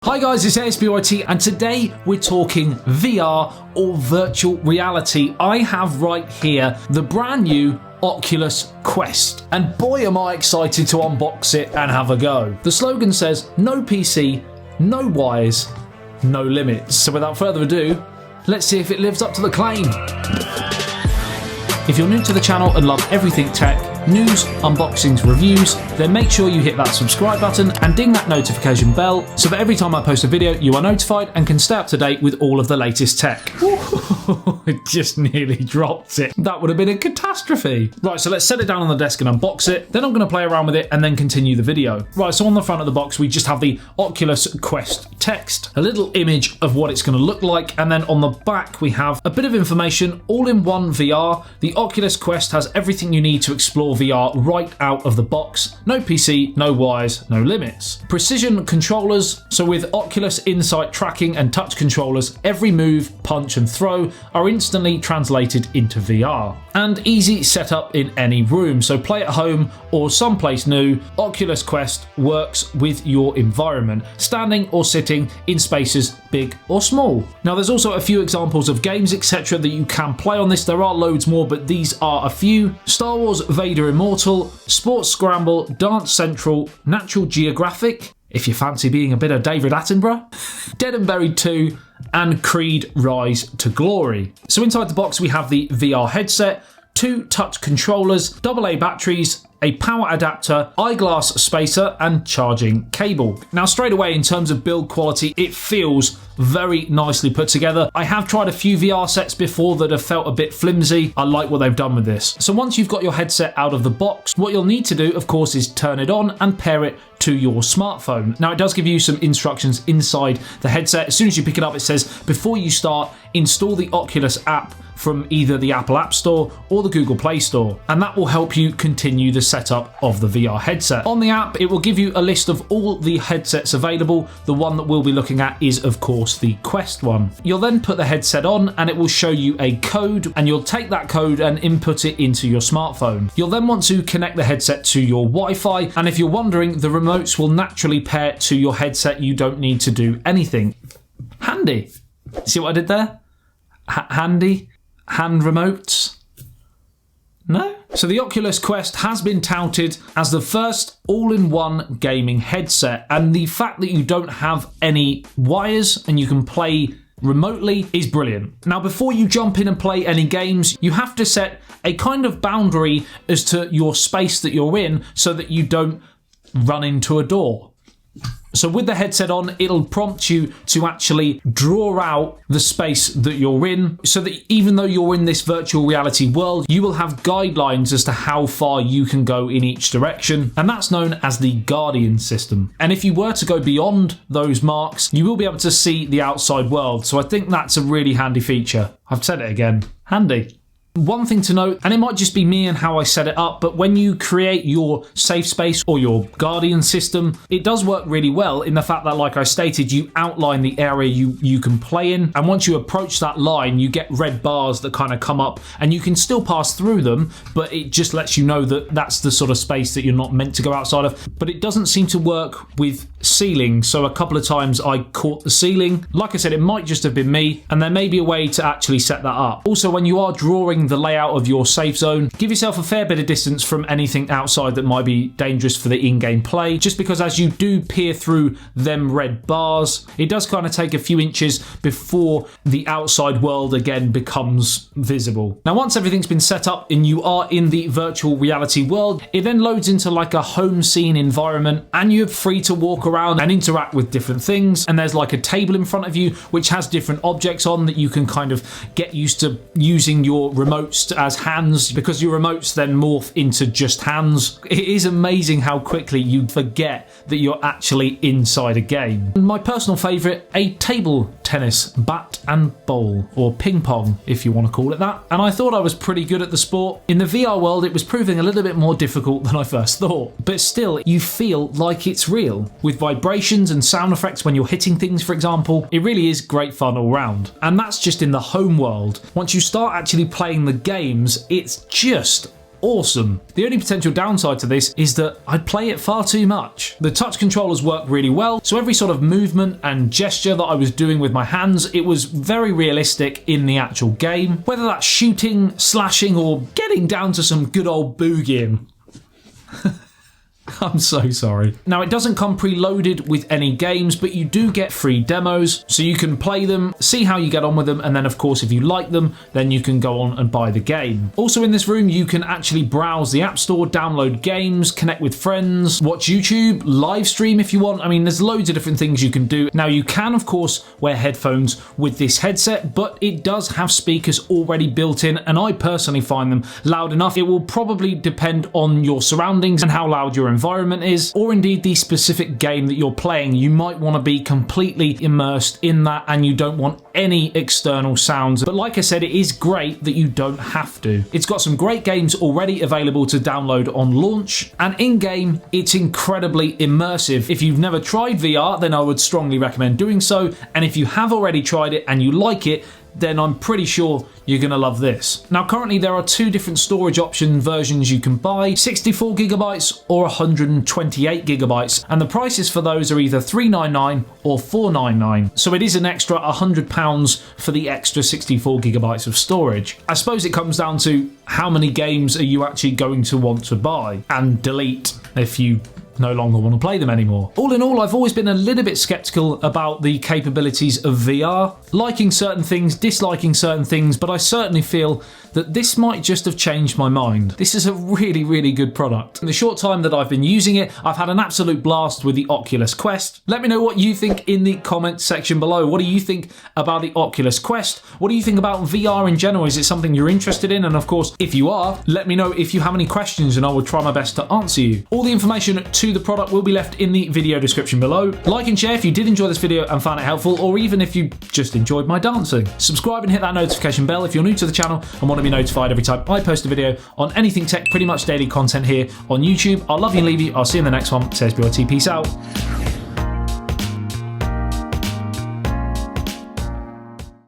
Hi guys, it's ASBYT and today we're talking VR or virtual reality. I have right here the brand new Oculus Quest, and boy am I excited to unbox it and have a go. The slogan says, no PC, no wires, no limits. So without further ado, let's see if it lives up to the claim. If you're new to the channel and love everything tech, news, unboxings, reviews, then make sure you hit that subscribe button and ding that notification bell so that every time I post a video you are notified and can stay up to date with all of the latest tech. It just nearly dropped it. That would have been a catastrophe. Right, so let's set it down on the desk and unbox it. Then I'm going to play around with it and then continue the video. Right, so on the front of the box we just have the Oculus Quest text, a little image of what it's going to look like, and then on the back we have a bit of information, all-in-one VR. The Oculus Quest has everything you need to explore VR right out of the box. No PC, no wires, no limits. Precision controllers, so with Oculus Insight tracking and touch controllers, every move, punch and throw are instantly translated into VR. And easy setup in any room, so play at home or someplace new, Oculus Quest works with your environment, standing or sitting in spaces big or small. Now there's also a few examples of games etc that you can play on this. There are loads more, but these are a few. Star Wars Vader Immortal, Sports Scramble, Dance Central, Natural Geographic, if you fancy being a bit of David Attenborough, Dead and Buried 2, and Creed Rise to Glory. So inside the box we have the VR headset, 2 touch controllers, AA batteries, a power adapter, eyeglass spacer, and charging cable. Now straight away in terms of build quality, it feels very nicely put together. I have tried a few VR sets before that have felt a bit flimsy. I like what they've done with this. So once you've got your headset out of the box, what you'll need to do of course is turn it on and pair it to your smartphone. Now it does give you some instructions inside the headset. As soon as you pick it up it says, before you start, install the Oculus app from either the Apple App Store or the Google Play Store, and that will help you continue the setup of the VR headset. On the app, it will give you a list of all the headsets available. The one that we'll be looking at is, of course, the Quest one. You'll then put the headset on and it will show you a code, and you'll take that code and input it into your smartphone. You'll then want to connect the headset to your Wi-Fi, and if you're wondering, the remotes will naturally pair to your headset. You don't need to do anything. Handy. See what I did there? Handy. Hand remotes? No? So the Oculus Quest has been touted as the first all-in-one gaming headset, and the fact that you don't have any wires and you can play remotely is brilliant. Now before you jump in and play any games, you have to set a kind of boundary as to your space that you're in so that you don't run into a door. So with the headset on, it'll prompt you to actually draw out the space that you're in, so that even though you're in this virtual reality world, you will have guidelines as to how far you can go in each direction, and that's known as the Guardian system. And if you were to go beyond those marks, you will be able to see the outside world, so I think that's a really handy feature. I've said it again, handy. One thing to note, and it might just be me and how I set it up, but when you create your safe space or your Guardian system, it does work really well in the fact that, like I stated, you outline the area you can play in, and once you approach that line, you get red bars that kind of come up, and you can still pass through them, but it just lets you know that that's the sort of space that you're not meant to go outside of. But it doesn't seem to work with ceiling, so a couple of times I caught the ceiling. Like I said, it might just have been me, and there may be a way to actually set that up. Also, when you are drawing the layout of your safe zone, give yourself a fair bit of distance from anything outside that might be dangerous for the in-game play, just because as you do peer through them red bars, it does kind of take a few inches before the outside world again becomes visible. Now once everything's been set up and you are in the virtual reality world, it then loads into like a home scene environment, and you're free to walk around and interact with different things, and there's like a table in front of you which has different objects on that you can kind of get used to using your remotes as hands, because your remotes then morph into just hands. It is amazing how quickly you forget that you're actually inside a game. And my personal favourite, a table tennis bat and bowl, or ping pong if you want to call it that, and I thought I was pretty good at the sport. In the VR world it was proving a little bit more difficult than I first thought, but still you feel like it's real, with vibrations and sound effects when you're hitting things, for example. It really is great fun all round, and that's just in the home world. Once you start actually playing the games, it's just awesome. The only potential downside to this is that I play it far too much. The touch controllers work really well, so every sort of movement and gesture that I was doing with my hands, it was very realistic in the actual game. Whether that's shooting, slashing, or getting down to some good old boogieing. I'm so sorry. Now, it doesn't come preloaded with any games, but you do get free demos, so you can play them, see how you get on with them, and then of course if you like them, then you can go on and buy the game. Also in this room, you can actually browse the App Store, download games, connect with friends, watch YouTube, live stream if you want. I mean, there's loads of different things you can do. Now, you can of course wear headphones with this headset, but it does have speakers already built in, and I personally find them loud enough. It will probably depend on your surroundings and how loud your environment is, or indeed the specific game that you're playing. You might want to be completely immersed in that and you don't want any external sounds. But like I said, it is great that you don't have to. It's got some great games already available to download on launch, and in-game it's incredibly immersive. If you've never tried VR, then I would strongly recommend doing so, and if you have already tried it and you like it, then I'm pretty sure you're going to love this. Now, currently there are two different storage option versions you can buy, 64GB or 128GB, and the prices for those are either $399 or $499, so it is an extra £100 for the extra 64GB of storage. I suppose it comes down to how many games are you actually going to want to buy and delete if you no longer want to play them anymore. All in all, I've always been a little bit skeptical about the capabilities of VR, liking certain things, disliking certain things, but I certainly feel that this might just have changed my mind. This is a really, really good product. In the short time that I've been using it, I've had an absolute blast with the Oculus Quest. Let me know what you think in the comments section below. What do you think about the Oculus Quest? What do you think about VR in general? Is it something you're interested in? And of course, if you are, let me know if you have any questions and I will try my best to answer you. All the information to the product will be left in the video description below. Like and share if you did enjoy this video and found it helpful, or even if you just enjoyed my dancing. Subscribe and hit that notification bell if you're new to the channel and want to be notified every time I post a video on anything tech, pretty much daily content here on YouTube. I'll love you and leave you. I'll see you in the next one. ASBYT, peace out.